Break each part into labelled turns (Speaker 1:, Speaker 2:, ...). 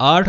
Speaker 1: 8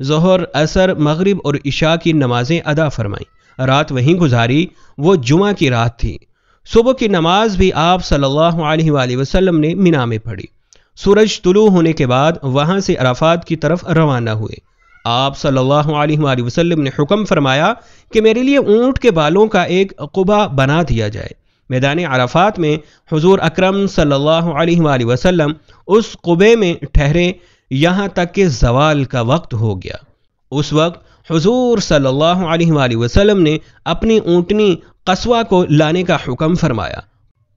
Speaker 1: ظہر، عصر، مغرب اور عشاء کی نمازیں ادا فرمائیں۔ رات وہیں گزاری، وہ جمعہ کی رات تھی۔ صبح کی نماز بھی آپ صلی اللہ علیہ وآلہ وسلم نے مینا میں پڑھی۔ سورج طلوع ہونے کے بعد وہاں سے عرفات کی طرف روانہ ہوئے۔ آپ صلی اللہ علیہ وآلہ وسلم نے حکم فرمایا کہ میرے لیے اونٹ کے بالوں کا ایک قبا بنا دیا جائے۔ میدان عرفات میں حضور اکرم صلی اللہ علیہ وآلہ وسلم اس قبے میں ٹھہرے یہاں تک کہ زوال کا وقت ہو گیا۔ اس وقت حضور صلی اللہ علیہ وآلہ وسلم نے اپنی اونٹنی قصوہ کو لانے کا حکم فرمایا۔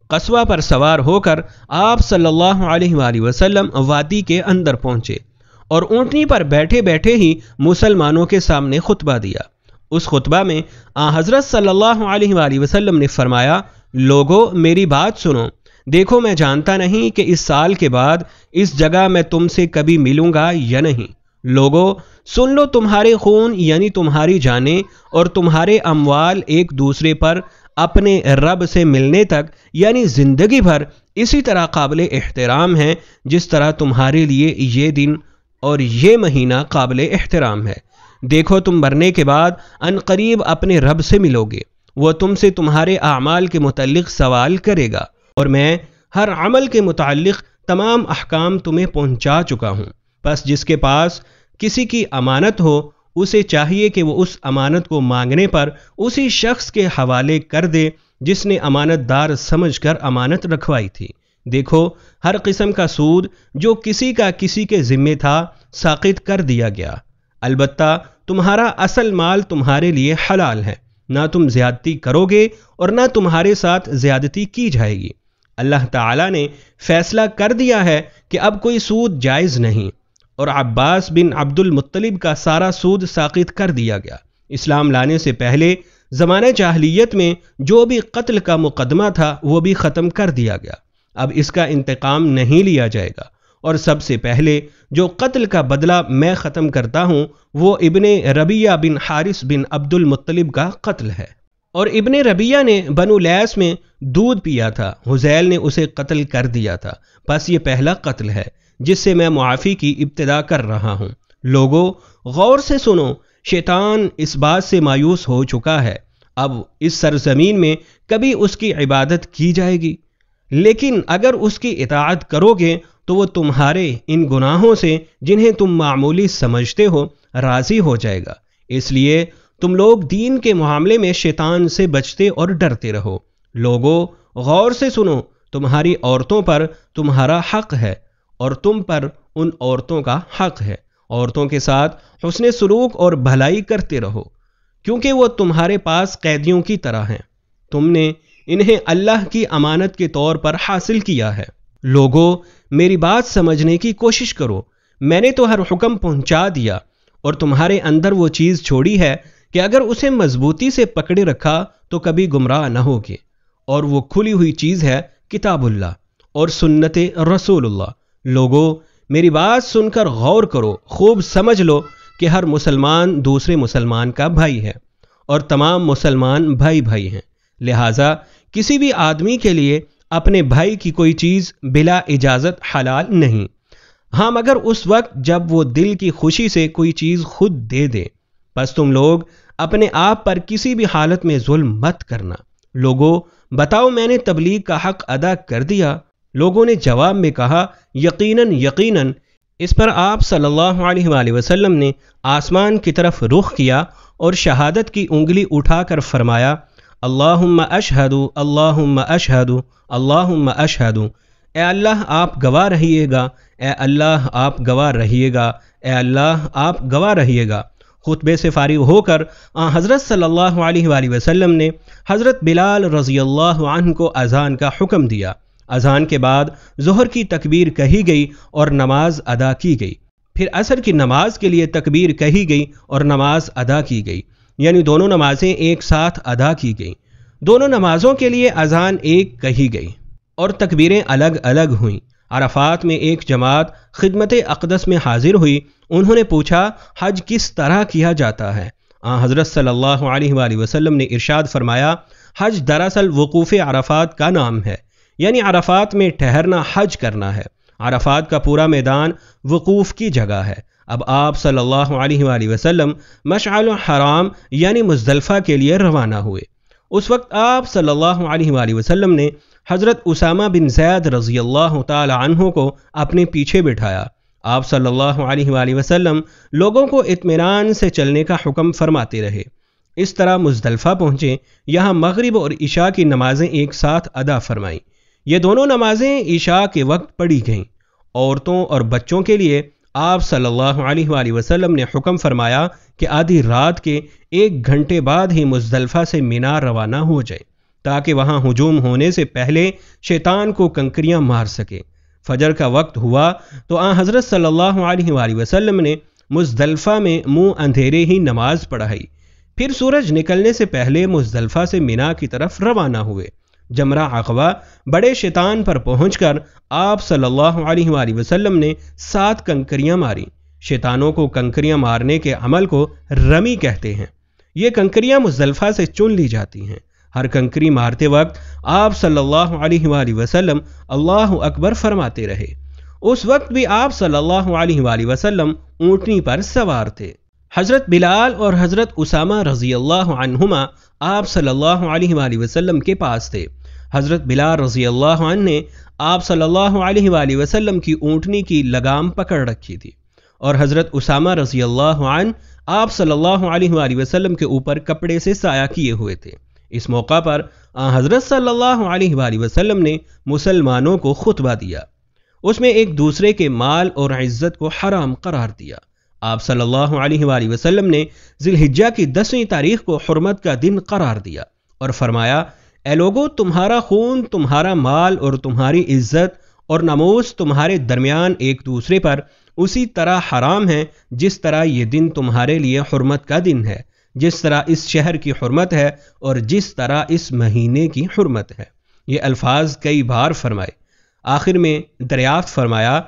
Speaker 1: قصوہ پر سوار ہو کر آپ صلی اللہ علیہ وآلہ وسلم وادی کے اندر پہنچے اور اونٹنی پر بیٹھے بیٹھے ہی مسلمانوں کے سامنے خطبہ دیا۔ اس خطبہ میں حضرت صلی اللہ علیہ وآلہ وسلم نے فرمایا، لوگو میری بات سنو، دیکھو میں جانتا نہیں کہ اس سال کے بعد اس جگہ میں تم سے کبھی ملوں گا یا نہیں۔ لوگو سن لو، تمہارے خون یعنی تمہاری جانیں اور تمہارے اموال ایک دوسرے پر اپنے رب سے ملنے تک یعنی زندگی بھر اسی طرح قابل احترام ہیں جس طرح تمہارے لیے یہ دن اور یہ مہینہ قابل احترام ہے۔ دیکھو تم مرنے کے بعد ان قریب اپنے رب سے ملو گے، وہ تم سے تمہارے اعمال کے متعلق سوال کرے گا اور میں ہر عمل کے متعلق تمام احکام تمہیں پہنچا چکا ہوں۔ بس جس کے پاس کسی کی امانت ہو اسے چاہیے کہ وہ اس امانت کو مانگنے پر اسی شخص کے حوالے کر دے جس نے امانت دار سمجھ کر امانت رکھوائی تھی۔ دیکھو ہر قسم کا سود جو کسی کا کسی کے ذمے تھا ساقط کر دیا گیا، البتہ تمہارا اصل مال تمہارے لیے حلال ہے، نہ تم زیادتی کرو گے اور نہ تمہارے ساتھ زیادتی کی جائے گی۔ اللہ تعالیٰ نے فیصلہ کر دیا ہے کہ اب کوئی سود جائز نہیں، اور عباس بن عبد المطلب کا سارا سود ساقط کر دیا گیا۔ اسلام لانے سے پہلے زمانہ جاہلیت میں جو بھی قتل کا مقدمہ تھا وہ بھی ختم کر دیا گیا۔ اب اس کا انتقام نہیں لیا جائے گا، اور سب سے پہلے جو قتل کا بدلہ میں ختم کرتا ہوں وہ ابن ربیہ بن حارث بن عبد المطلب کا قتل ہے۔ اور ابن ربیہ نے بنو لیس میں دودھ پیا تھا، حذیل نے اسے قتل کر دیا تھا، بس یہ پہلا قتل ہے جس سے میں معافی کی ابتدا کر رہا ہوں۔ لوگو غور سے سنو، شیطان اس بات سے مایوس ہو چکا ہے، اب اس سرزمین میں کبھی اس کی عبادت کی جائے گی، لیکن اگر اس کی اطاعت کرو گے تو وہ تمہارے ان گناہوں سے جنہیں تم معمولی سمجھتے ہو راضی ہو جائے گا۔ اس لیے تم لوگ دین کے معاملے میں شیطان سے بچتے اور ڈرتے رہو۔ لوگو غور سے سنو، تمہاری عورتوں پر تمہارا حق ہے اور تم پر ان عورتوں کا حق ہے۔ عورتوں کے ساتھ حسن سلوک اور بھلائی کرتے رہو، کیونکہ وہ تمہارے پاس قیدیوں کی طرح ہیں، تم نے انہیں اللہ کی امانت کے طور پر حاصل کیا ہے۔ لوگو میری بات سمجھنے کی کوشش کرو، میں نے تو ہر حکم پہنچا دیا اور تمہارے اندر وہ چیز چھوڑی ہے کہ اگر اسے مضبوطی سے پکڑے رکھا تو کبھی گمراہ نہ ہوگے، اور وہ کھلی ہوئی چیز ہے کتاب اللہ اور سنت رسول اللہ۔ لوگو میری بات سن کر غور کرو، خوب سمجھ لو کہ ہر مسلمان دوسرے مسلمان کا بھائی ہے اور تمام مسلمان بھائی بھائی ہیں، لہٰذا کسی بھی آدمی کے لیے اپنے بھائی کی کوئی چیز بلا اجازت حلال نہیں، ہاں مگر اس وقت جب وہ دل کی خوشی سے کوئی چیز خود دے دے۔ بس تم لوگ اپنے آپ پر کسی بھی حالت میں ظلم مت کرنا۔ لوگو بتاؤ میں نے تبلیغ کا حق ادا کر دیا؟ لوگوں نے جواب میں کہا یقیناً یقیناً۔ اس پر آپ صلی اللہ علیہ وآلہ وسلم نے آسمان کی طرف رخ کیا اور شہادت کی انگلی اٹھا کر فرمایا اللہم اشہد اللہم اشہد اللہم اشہد، اے اللہ آپ گواہ رہیے گا، اے اللہ آپ گواہ رہیے گا، اے اللہ آپ گواہ رہیے گا۔ خطبے سے فارغ ہو کر حضرت صلی اللہ علیہ وآلہ وسلم نے حضرت بلال رضی اللہ عنہ کو اذان کا حکم دیا۔ اذان کے بعد ظہر کی تکبیر کہی گئی اور نماز ادا کی گئی، پھر عصر کی نماز کے لیے تکبیر کہی گئی اور نماز ادا کی گئی، یعنی دونوں نمازیں ایک ساتھ ادا کی گئیں۔ دونوں نمازوں کے لیے اذان ایک کہی گئی اور تکبیریں الگ الگ ہوئیں۔ عرفات میں ایک جماعت خدمت اقدس میں حاضر ہوئی، انہوں نے پوچھا حج کس طرح کیا جاتا ہے؟ حضرت صلی اللہ علیہ وآلہ وسلم نے ارشاد فرمایا حج دراصل وقوف عرفات کا نام ہے، یعنی عرفات میں ٹھہرنا حج کرنا ہے۔ عرفات کا پورا میدان وقوف کی جگہ ہے۔ اب آپ صلی اللہ علیہ وآلہ وسلم مشعل الحرام یعنی مزدلفہ کے لیے روانہ ہوئے۔ اس وقت آپ صلی اللہ علیہ وآلہ وسلم نے حضرت اسامہ بن زید رضی اللہ تعالی عنہ کو اپنے پیچھے بٹھایا۔ آپ صلی اللہ علیہ وآلہ وسلم لوگوں کو اطمینان سے چلنے کا حکم فرماتے رہے۔ اس طرح مزدلفہ پہنچے، یہاں مغرب اور عشاء کی نمازیں ایک ساتھ ادا فرمائیں۔ یہ دونوں نمازیں عشاء کے وقت پڑھی گئیں۔ عورتوں اور بچوں کے لیے آپ صلی اللہ علیہ وآلہ وسلم نے حکم فرمایا کہ آدھی رات کے 1 گھنٹے بعد ہی مزدلفہ سے مینا روانہ ہو جائے، تاکہ وہاں ہجوم ہونے سے پہلے شیطان کو کنکریاں مار سکے۔ فجر کا وقت ہوا تو حضرت صلی اللہ علیہ وآلہ وسلم نے مزدلفہ میں منہ اندھیرے ہی نماز پڑھائی، پھر سورج نکلنے سے پہلے مزدلفہ سے مینا کی طرف روانہ ہوئے۔ جمرہ عقبہ بڑے شیطان پر پہنچ کر آپ صلی اللہ علیہ وآلہ وسلم نے 7 کنکریاں ماری۔ شیطانوں کو کنکریاں مارنے کے عمل کو رمی کہتے ہیں۔ یہ کنکریاں مزدلفہ سے چن لی جاتی ہیں۔ ہر کنکری مارتے وقت آپ صلی اللہ علیہ وآلہ وسلم اللہ اکبر فرماتے رہے۔ اس وقت بھی آپ صلی اللہ علیہ وآلہ وسلم اونٹنی پر سوار تھے۔ حضرت بلال اور حضرت اسامہ رضی اللہ عنہما آپ صلی اللہ علیہ وآلہ وسلم کے پاس تھے۔ حضرت بلال رضی اللہ عنہ نے آپ صلی اللہ علیہ وآلہ وسلم کی اونٹنی کی لگام پکڑ رکھی تھی، اور حضرت اسامہ رضی اللہ عنہ آپ صلی اللہ علیہ وآلہ وسلم کے اوپر کپڑے سے سایہ کیے ہوئے تھے۔ اس موقع پر حضرت صلی اللہ علیہ وآلہ وسلم نے مسلمانوں کو خطبہ دیا۔ اس میں ایک دوسرے کے مال اور عزت کو حرام قرار دیا۔ آپ صلی اللہ علیہ وآلہ وسلم نے ذی الحجہ کی 10ویں تاریخ کو حرمت کا دن قرار دیا اور فرمایا، اے لوگو، تمہارا خون، تمہارا مال اور تمہاری عزت اور ناموس تمہارے درمیان ایک دوسرے پر اسی طرح حرام ہے جس طرح یہ دن تمہارے لیے حرمت کا دن ہے، جس طرح اس شہر کی حرمت ہے اور جس طرح اس مہینے کی حرمت ہے۔ یہ الفاظ کئی بار فرمائے۔ آخر میں دریافت فرمایا،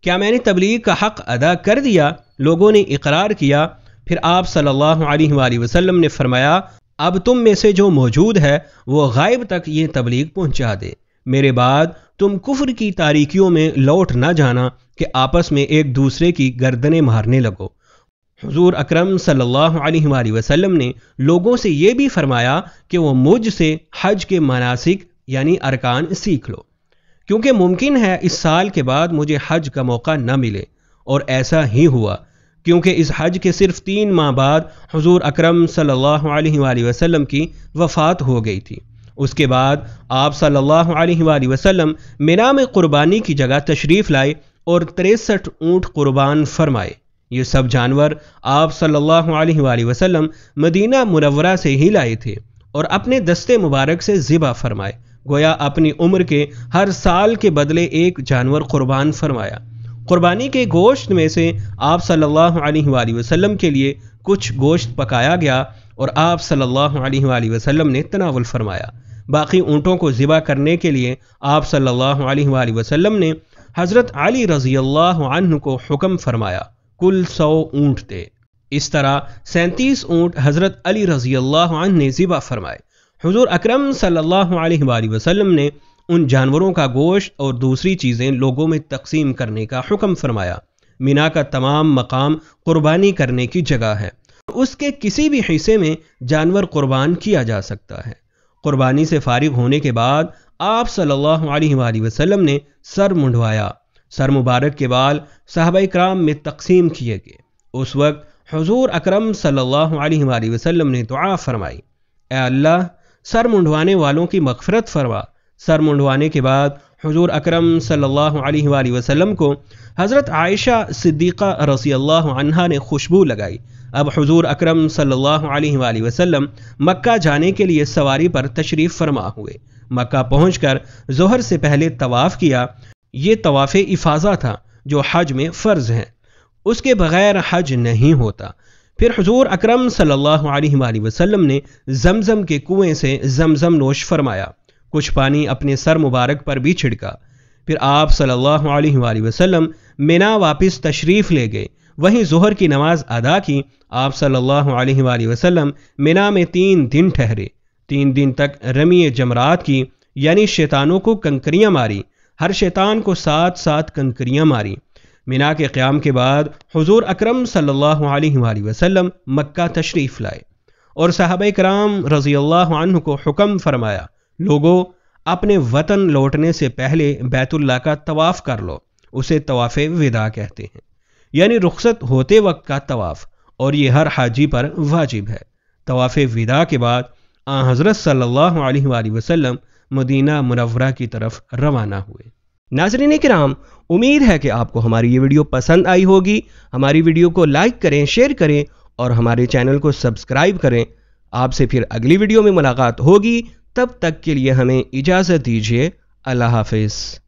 Speaker 1: کیا میں نے تبلیغ کا حق ادا کر دیا؟ لوگوں نے اقرار کیا۔ پھر آپ صلی اللہ علیہ وآلہ وسلم نے فرمایا، اب تم میں سے جو موجود ہے وہ غائب تک یہ تبلیغ پہنچا دے۔ میرے بعد تم کفر کی تاریکیوں میں لوٹ نہ جانا کہ آپس میں ایک دوسرے کی گردنیں مارنے لگو۔ حضور اکرم صلی اللہ علیہ وآلہ وسلم نے لوگوں سے یہ بھی فرمایا کہ وہ مجھ سے حج کے مناسک یعنی ارکان سیکھ لو، کیونکہ ممکن ہے اس سال کے بعد مجھے حج کا موقع نہ ملے، اور ایسا ہی ہوا، کیونکہ اس حج کے صرف 3 ماہ بعد حضور اکرم صلی اللہ علیہ وآلہ وسلم کی وفات ہو گئی تھی۔ اس کے بعد آپ صلی اللہ علیہ وآلہ وسلم مینا میں قربانی کی جگہ تشریف لائے اور 63 اونٹ قربان فرمائے۔ یہ سب جانور آپ صلی اللہ علیہ وآلہ وسلم مدینہ منورہ سے ہی لائے تھے اور اپنے دستے مبارک سے ذبح فرمائے، گویا اپنی عمر کے ہر سال کے بدلے ایک جانور قربان فرمایا۔ قربانی کے گوشت میں سے آپ صلی اللہ علیہ وآلہ وسلم کے لیے کچھ گوشت پکایا گیا اور آپ صلی اللہ علیہ وآلہ وسلم نے تناول فرمایا۔ باقی اونٹوں کو ذبح کرنے کے لیے آپ صلی اللہ علیہ وآلہ وسلم نے حضرت علی رضی اللہ عنہ کو حکم فرمایا، کل 100 اونٹ تھے۔ اس طرح 37 اونٹ حضرت علی رضی اللہ عنہ نے ذبح فرمائے۔ حضور اکرم صلی اللہ علیہ وآلہ وسلم نے ان جانوروں کا گوشت اور دوسری چیزیں لوگوں میں تقسیم کرنے کا حکم فرمایا۔ مینا کا تمام مقام قربانی کرنے کی جگہ ہے، اس کے کسی بھی حصے میں جانور قربان کیا جا سکتا ہے۔ قربانی سے فارغ ہونے کے بعد آپ صلی اللہ علیہ وآلہ وسلم نے سر منڈوایا۔ سر مبارک کے بال صحابہ کرام میں تقسیم کیے گئے۔ اس وقت حضور اکرم صلی اللہ علیہ وآلہ وسلم نے دعا فرمائی، اے اللہ، سر منڈوانے والوں کی مغفرت فرما۔ سر منڈوانے کے بعد حضور اکرم صلی اللہ علیہ وآلہ وسلم کو حضرت عائشہ صدیقہ رضی اللہ عنہا نے خوشبو لگائی۔ اب حضور اکرم صلی اللہ علیہ وآلہ وسلم مکہ جانے کے لیے سواری پر تشریف فرما ہوئے۔ مکہ پہنچ کر ظہر سے پہلے طواف کیا۔ یہ طواف افاضہ تھا جو حج میں فرض ہے، اس کے بغیر حج نہیں ہوتا۔ پھر حضور اکرم صلی اللہ علیہ وآلہ وسلم نے زمزم کے کنویں سے زمزم نوش فرمایا، کچھ پانی اپنے سر مبارک پر بھی چھڑکا۔ پھر آپ صلی اللہ علیہ وآلہ وسلم مینا واپس تشریف لے گئے، وہیں ظہر کی نماز ادا کی۔ آپ صلی اللہ علیہ وآلہ وسلم مینا میں 3 دن ٹھہرے۔ 3 دن تک رمی جمرات کی، یعنی شیطانوں کو کنکریاں ماری۔ ہر شیطان کو 7 کنکریاں ماری۔ مینا کے قیام کے بعد حضور اکرم صلی اللہ علیہ وآلہ وسلم مکہ تشریف لائے اور صحابہ کرام رضی اللہ عنہ کو حکم فرمایا، لوگوں اپنے وطن لوٹنے سے پہلے بیت اللہ کا طواف کر لو، اسے طواف وداع کہتے ہیں، یعنی رخصت ہوتے وقت کا طواف، اور یہ ہر حاجی پر واجب ہے۔ طواف وداع کے بعد حضرت صلی اللہ علیہ وآلہ وسلم مدینہ منورہ کی طرف روانہ ہوئے۔ ناظرین کرام، امید ہے کہ آپ کو ہماری یہ ویڈیو پسند آئی ہوگی۔ ہماری ویڈیو کو لائک کریں، شیئر کریں اور ہمارے چینل کو سبسکرائب کریں۔ آپ سے پھر اگلی ویڈیو میں ملاقات ہوگی، تب تک کے لیے ہمیں اجازت دیجیے۔ اللہ حافظ۔